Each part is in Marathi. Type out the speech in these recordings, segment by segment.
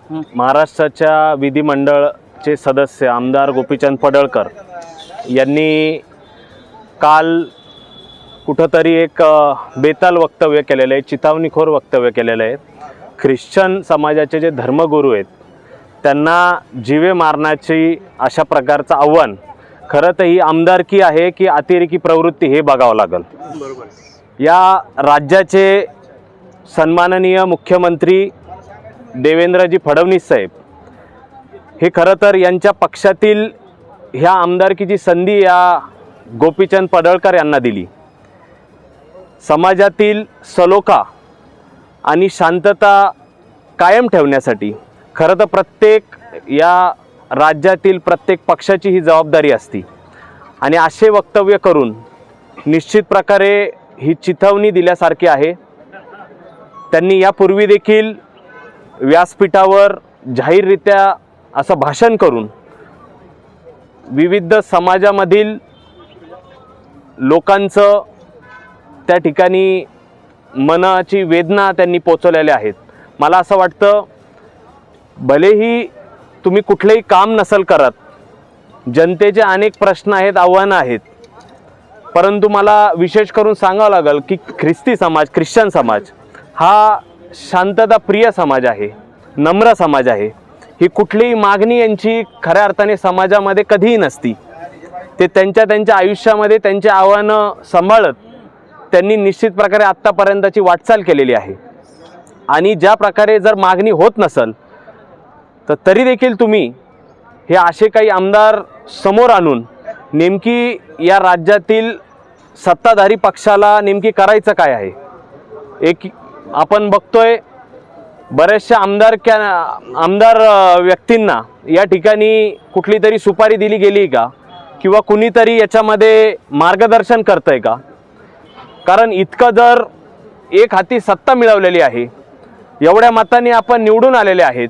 महाराष्ट्राच्या विधिमंडळचे सदस्य आमदार गोपीचंद पडळकर यांनी काल कुठंतरी एक बेताल वक्तव्य केलेलं आहे, चितावणीखोर वक्तव्य केलेलं आहे। ख्रिश्चन समाजाचे जे धर्मगुरू आहेत त्यांना जीवे मारण्याची अशा प्रकारचं आव्हान खरं तर ही आमदारकी आहे की अतिरेकी प्रवृत्ती हे बघावं लागेल। या राज्याचे सन्माननीय मुख्यमंत्री देवेंद्रजी फडणवीस साहेब हे खरं तर यांच्या पक्षातील ह्या आमदारकीची संधी या गोपीचंद पडळकर यांना दिली। समाजातील सलोखा आणि शांतता कायम ठेवण्यासाठी खरं तर प्रत्येक या राज्यातील प्रत्येक पक्षाची ही जबाबदारी असते आणि असे वक्तव्य करून निश्चित प्रकारे ही चिथावणी दिल्यासारखी आहे। त्यांनी यापूर्वी देखील व्यासपीठावर जाहीररित्या असं भाषण करून विविध समाजामधील लोकांचं त्या ठिकाणी मनाची वेदना त्यांनी पोचवलेल्या आहेत। मला असं वाटतं भलेही तुम्ही कुठलेही काम नसल करत, जनतेचे अनेक प्रश्न आहेत, आव्हानं आहेत, परंतु मला विशेष करून सांगावं लागेल की ख्रिश्चन समाज हा शांतताप्रिय समाज आहे, नम्र समाज आहे। ही कुठलीही मागणी यांची खऱ्या अर्थाने समाजामध्ये कधीही नसती। ते त्यांच्या आयुष्यामध्ये त्यांची आव्हानं सांभाळत त्यांनी निश्चित प्रकारे आत्तापर्यंतची वाटचाल केलेली आहे आणि ज्या प्रकारे जर मागणी होत नसेल तर तरी देखील तुम्ही हे असे काही आमदार समोर आणून नेमकी या राज्यातील सत्ताधारी पक्षाला नेमकी करायचं काय आहे। एक आपण बघतोय बऱ्याचशा आमदार व्यक्तींना या ठिकाणी कुठली तरी सुपारी दिली गेली का किंवा कुणीतरी याच्यामध्ये मार्गदर्शन करतंय का? कारण इतकं जर एक हाती सत्ता मिळवलेली आहे, एवढ्या मतांनी आपण निवडून आलेले आहेत,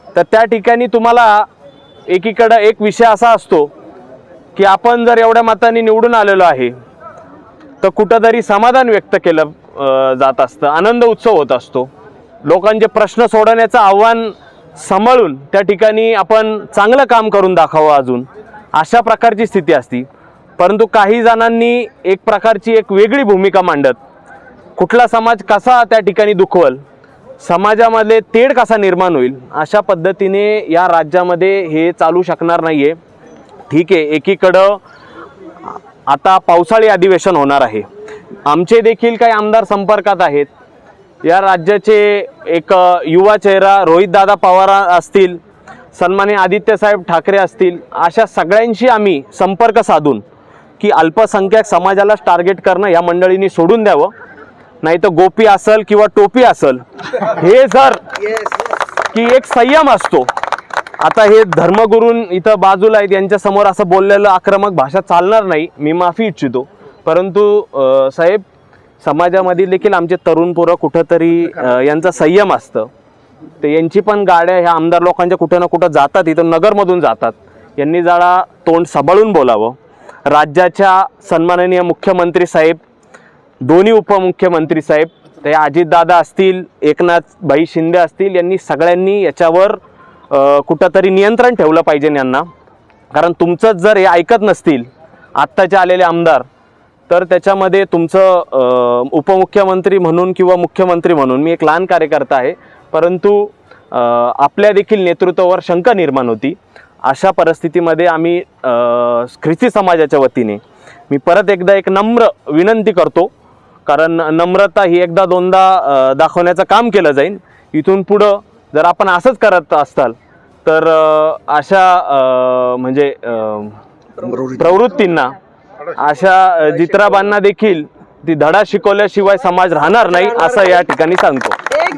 तर त्या ठिकाणी तुम्हाला एकीकडे एक विषय असा असतो की आपण जर एवढ्या मतांनी निवडून आलेलो आहे तर कुठंतरी समाधान व्यक्त केलं जात असतं, आनंद उत्सव होत असतो, लोकांचे प्रश्न सोडवण्याचं आव्हान सांभाळून त्या ठिकाणी आपण चांगलं काम करून दाखवावं अजून, अशा प्रकारची स्थिती असती। परंतु काही जणांनी एक प्रकारची एक वेगळी भूमिका मांडत कुठला समाज कसा त्या ठिकाणी दुखवल, समाजामध्ये तेढ कसा निर्माण होईल, अशा पद्धतीने या राज्यामध्ये हे चालू शकणार नाही आहे। ठीक आहे, एकीकडं आता पावसाळी अधिवेशन होणार आहे, आमचे देखील काही आमदार संपर्कात आहेत। या राज्याचे एक युवा चेहरा रोहितदादा पवार असतील, सन्माननीय आदित्यसाहेब ठाकरे असतील, अशा सगळ्यांशी आम्ही संपर्क साधून की अल्पसंख्याक समाजालाच टार्गेट करणं या मंडळींनी सोडून द्यावं, नाही तर गोपी असेल किंवा टोपी असेल हे जर की एक संयम असतो। आता हे धर्मगुरून इथं बाजूला आहेत, यांच्यासमोर असं बोललेलं आक्रमक भाषा चालणार नाही, मी माफी इच्छितो। परंतु साहेब, समाजामध्ये देखील आमचे तरुण पोरं कुठंतरी यांचा संयम असतं, ते यांची पण गाड्या ह्या आमदार लोकांच्या कुठं ना कुठं जातात, इथं नगरमधून जातात, यांनी जरा तोंड सांभाळून बोलावं। राज्याच्या सन्माननीय मुख्यमंत्री साहेब, दोन्ही उपमुख्यमंत्री साहेब, ते अजितदादा असतील, एकनाथभाई शिंदे असतील, यांनी सगळ्यांनी याच्यावर कुठंतरी नियंत्रण ठेवलं पाहिजे यांना। कारण तुमचंच जर हे ऐकत नसतील आत्ताचे आलेले आमदार, तर त्याच्यामध्ये तुमचं उपमुख्यमंत्री म्हणून किंवा मुख्यमंत्री म्हणून मी एक लहान कार्यकर्ता आहे, परंतु आपल्या देखील नेतृत्वावर शंका निर्माण होती। अशा परिस्थितीमध्ये आम्ही ख्रिस्ती समाजाच्या वतीने मी परत एकदा एक नम्र विनंती करतो, कारण नम्रता ही एकदा दोनदा दाखवण्याचं काम केलं जाईल। इथून पुढं जर आपण असंच करत असाल तर अशा म्हणजे प्रवृत्तींना, अशा जित्राबांना देखील ती धडा शिकवल्याशिवाय समाज राहणार नाही, असं या ठिकाणी सांगतो।